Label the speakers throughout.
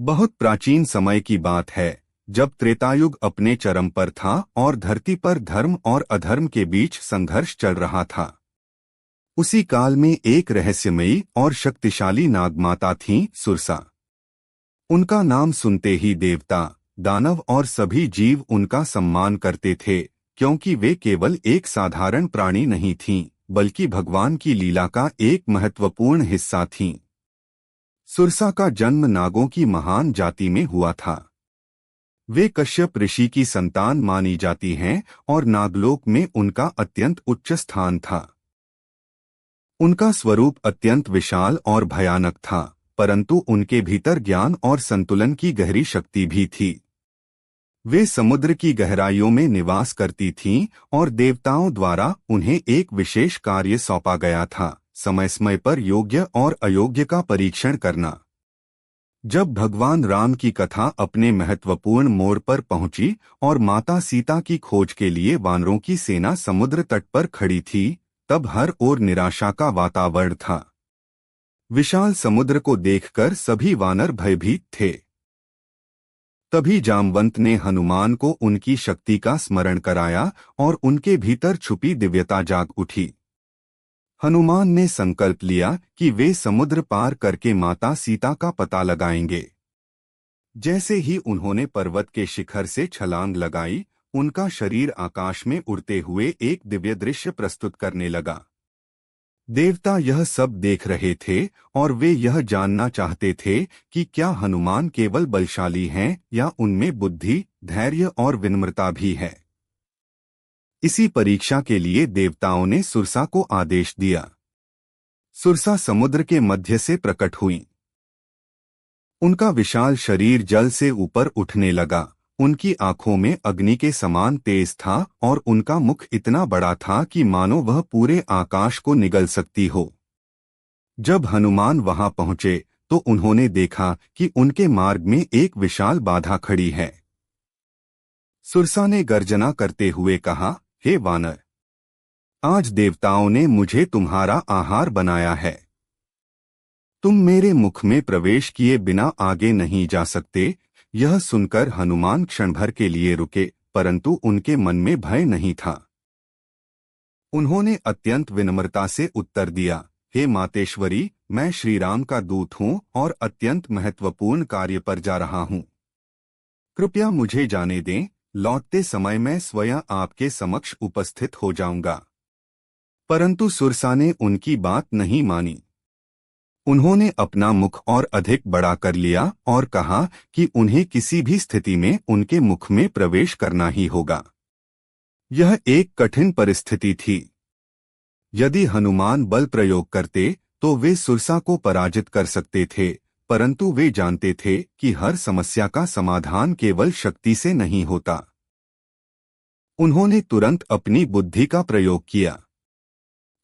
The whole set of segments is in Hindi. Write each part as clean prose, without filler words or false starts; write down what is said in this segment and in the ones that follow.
Speaker 1: बहुत प्राचीन समय की बात है, जब त्रेतायुग अपने चरम पर था और धरती पर धर्म और अधर्म के बीच संघर्ष चल रहा था। उसी काल में एक रहस्यमयी और शक्तिशाली नागमाता थीं, सुरसा। उनका नाम सुनते ही देवता, दानव और सभी जीव उनका सम्मान करते थे, क्योंकि वे केवल एक साधारण प्राणी नहीं थीं, बल्कि भगवान की लीला का एक महत्वपूर्ण हिस्सा थीं। सुरसा का जन्म नागों की महान जाति में हुआ था। वे कश्यप ऋषि की संतान मानी जाती हैं और नागलोक में उनका अत्यंत उच्च स्थान था। उनका स्वरूप अत्यंत विशाल और भयानक था, परंतु उनके भीतर ज्ञान और संतुलन की गहरी शक्ति भी थी। वे समुद्र की गहराइयों में निवास करती थीं और देवताओं द्वारा उन्हें एक विशेष कार्य सौंपा गया था, समय समय पर योग्य और अयोग्य का परीक्षण करना। जब भगवान राम की कथा अपने महत्वपूर्ण मोड़ पर पहुंची और माता सीता की खोज के लिए वानरों की सेना समुद्र तट पर खड़ी थी, तब हर ओर निराशा का वातावरण था। विशाल समुद्र को देखकर सभी वानर भयभीत थे। तभी जामवंत ने हनुमान को उनकी शक्ति का स्मरण कराया और उनके भीतर छुपी दिव्यता जाग उठी। हनुमान ने संकल्प लिया कि वे समुद्र पार करके माता सीता का पता लगाएंगे। जैसे ही उन्होंने पर्वत के शिखर से छलांग लगाई, उनका शरीर आकाश में उड़ते हुए एक दिव्य दृश्य प्रस्तुत करने लगा। देवता यह सब देख रहे थे और वे यह जानना चाहते थे कि क्या हनुमान केवल बलशाली हैं या उनमें बुद्धि, धैर्य और विनम्रता भी है। इसी परीक्षा के लिए देवताओं ने सुरसा को आदेश दिया। सुरसा समुद्र के मध्य से प्रकट हुई। उनका विशाल शरीर जल से ऊपर उठने लगा। उनकी आंखों में अग्नि के समान तेज था और उनका मुख इतना बड़ा था कि मानो वह पूरे आकाश को निगल सकती हो। जब हनुमान वहां पहुंचे तो उन्होंने देखा कि उनके मार्ग में एक विशाल बाधा खड़ी है। सुरसा ने गर्जना करते हुए कहा, हे वानर, आज देवताओं ने मुझे तुम्हारा आहार बनाया है। तुम मेरे मुख में प्रवेश किए बिना आगे नहीं जा सकते। यह सुनकर हनुमान क्षण भर के लिए रुके, परंतु उनके मन में भय नहीं था। उन्होंने अत्यंत विनम्रता से उत्तर दिया, हे मातेश्वरी, मैं श्रीराम का दूत हूँ और अत्यंत महत्वपूर्ण कार्य पर जा रहा हूँ। कृपया मुझे जाने दें, लौटते समय मैं स्वयं आपके समक्ष उपस्थित हो जाऊंगा। परंतु सुरसा ने उनकी बात नहीं मानी। उन्होंने अपना मुख और अधिक बड़ा कर लिया और कहा कि उन्हें किसी भी स्थिति में उनके मुख में प्रवेश करना ही होगा। यह एक कठिन परिस्थिति थी। यदि हनुमान बल प्रयोग करते तो वे सुरसा को पराजित कर सकते थे, परंतु वे जानते थे कि हर समस्या का समाधान केवल शक्ति से नहीं होता। उन्होंने तुरंत अपनी बुद्धि का प्रयोग किया।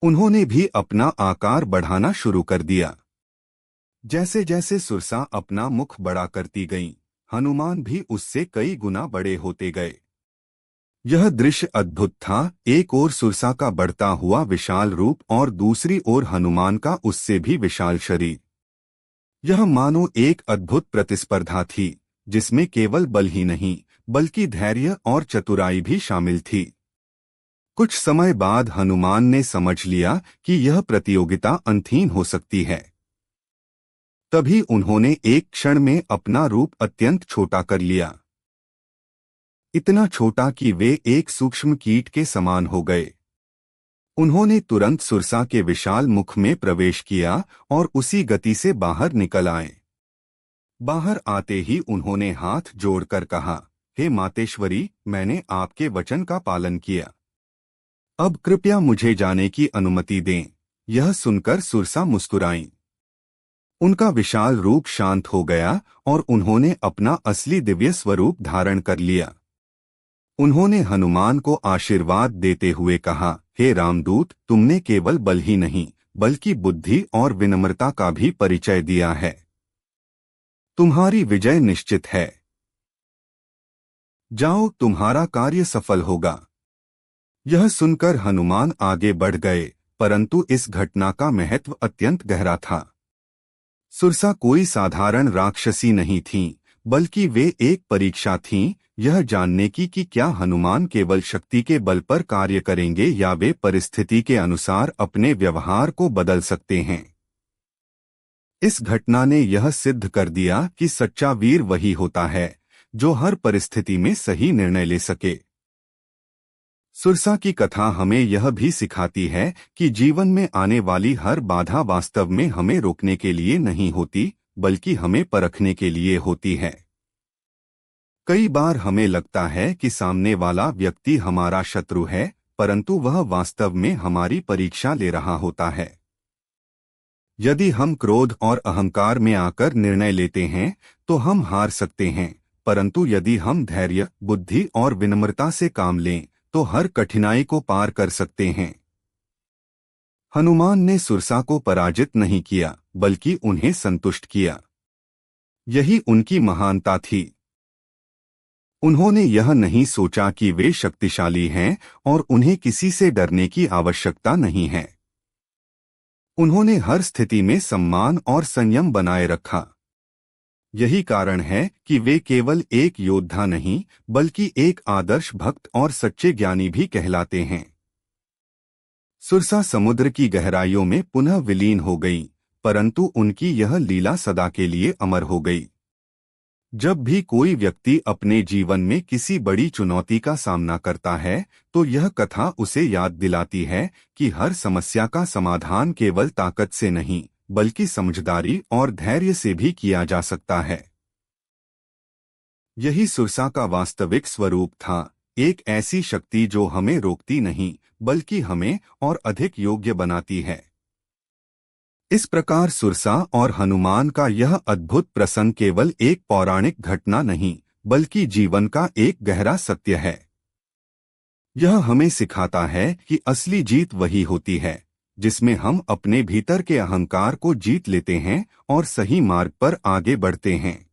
Speaker 1: उन्होंने भी अपना आकार बढ़ाना शुरू कर दिया। जैसे जैसे सुरसा अपना मुख बड़ा करती गईं, हनुमान भी उससे कई गुना बड़े होते गए। यह दृश्य अद्भुत था। एक ओर सुरसा का बढ़ता हुआ विशाल रूप और दूसरी ओर हनुमान का उससे भी विशाल शरीर। यह मानो एक अद्भुत प्रतिस्पर्धा थी, जिसमें केवल बल ही नहीं बल्कि धैर्य और चतुराई भी शामिल थी। कुछ समय बाद हनुमान ने समझ लिया कि यह प्रतियोगिता अंतहीन हो सकती है। तभी उन्होंने एक क्षण में अपना रूप अत्यंत छोटा कर लिया, इतना छोटा कि वे एक सूक्ष्म कीट के समान हो गए। उन्होंने तुरंत सुरसा के विशाल मुख में प्रवेश किया और उसी गति से बाहर निकल आए। बाहर आते ही उन्होंने हाथ जोड़कर कहा, हे मातेश्वरी, मैंने आपके वचन का पालन किया। अब कृपया मुझे जाने की अनुमति दें। यह सुनकर सुरसा मुस्कुराईं। उनका विशाल रूप शांत हो गया और उन्होंने अपना असली दिव्य स्वरूप धारण कर लिया। उन्होंने हनुमान को आशीर्वाद देते हुए कहा, हे रामदूत, तुमने केवल बल ही नहीं बल्कि बुद्धि और विनम्रता का भी परिचय दिया है। तुम्हारी विजय निश्चित है। जाओ, तुम्हारा कार्य सफल होगा। यह सुनकर हनुमान आगे बढ़ गए, परंतु इस घटना का महत्व अत्यंत गहरा था। सुरसा कोई साधारण राक्षसी नहीं थीं, बल्कि वे एक परीक्षा थीं, यह जानने की कि क्या हनुमान केवल शक्ति के बल पर कार्य करेंगे या वे परिस्थिति के अनुसार अपने व्यवहार को बदल सकते हैं। इस घटना ने यह सिद्ध कर दिया कि सच्चा वीर वही होता है जो हर परिस्थिति में सही निर्णय ले सके। सुरसा की कथा हमें यह भी सिखाती है कि जीवन में आने वाली हर बाधा वास्तव में हमें रोकने के लिए नहीं होती, बल्कि हमें परखने के लिए होती है। कई बार हमें लगता है कि सामने वाला व्यक्ति हमारा शत्रु है, परंतु वह वास्तव में हमारी परीक्षा ले रहा होता है। यदि हम क्रोध और अहंकार में आकर निर्णय लेते हैं तो हम हार सकते हैं, परंतु यदि हम धैर्य, बुद्धि और विनम्रता से काम लें तो हर कठिनाई को पार कर सकते हैं। हनुमान ने सुरसा को पराजित नहीं किया, बल्कि उन्हें संतुष्ट किया। यही उनकी महानता थी। उन्होंने यह नहीं सोचा कि वे शक्तिशाली हैं और उन्हें किसी से डरने की आवश्यकता नहीं है। उन्होंने हर स्थिति में सम्मान और संयम बनाए रखा। यही कारण है कि वे केवल एक योद्धा नहीं, बल्कि एक आदर्श भक्त और सच्चे ज्ञानी भी कहलाते हैं। सुरसा समुद्र की गहराइयों में पुनः विलीन हो गई, परंतु उनकी यह लीला सदा के लिए अमर हो गई। जब भी कोई व्यक्ति अपने जीवन में किसी बड़ी चुनौती का सामना करता है, तो यह कथा उसे याद दिलाती है कि हर समस्या का समाधान केवल ताकत से नहीं, बल्कि समझदारी और धैर्य से भी किया जा सकता है। यही सुरसा का वास्तविक स्वरूप था, एक ऐसी शक्ति जो हमें रोकती नहीं, बल्कि हमें और अधिक योग्य बनाती है। इस प्रकार सुरसा और हनुमान का यह अद्भुत प्रसंग केवल एक पौराणिक घटना नहीं, बल्कि जीवन का एक गहरा सत्य है। यह हमें सिखाता है कि असली जीत वही होती है जिसमें हम अपने भीतर के अहंकार को जीत लेते हैं और सही मार्ग पर आगे बढ़ते हैं।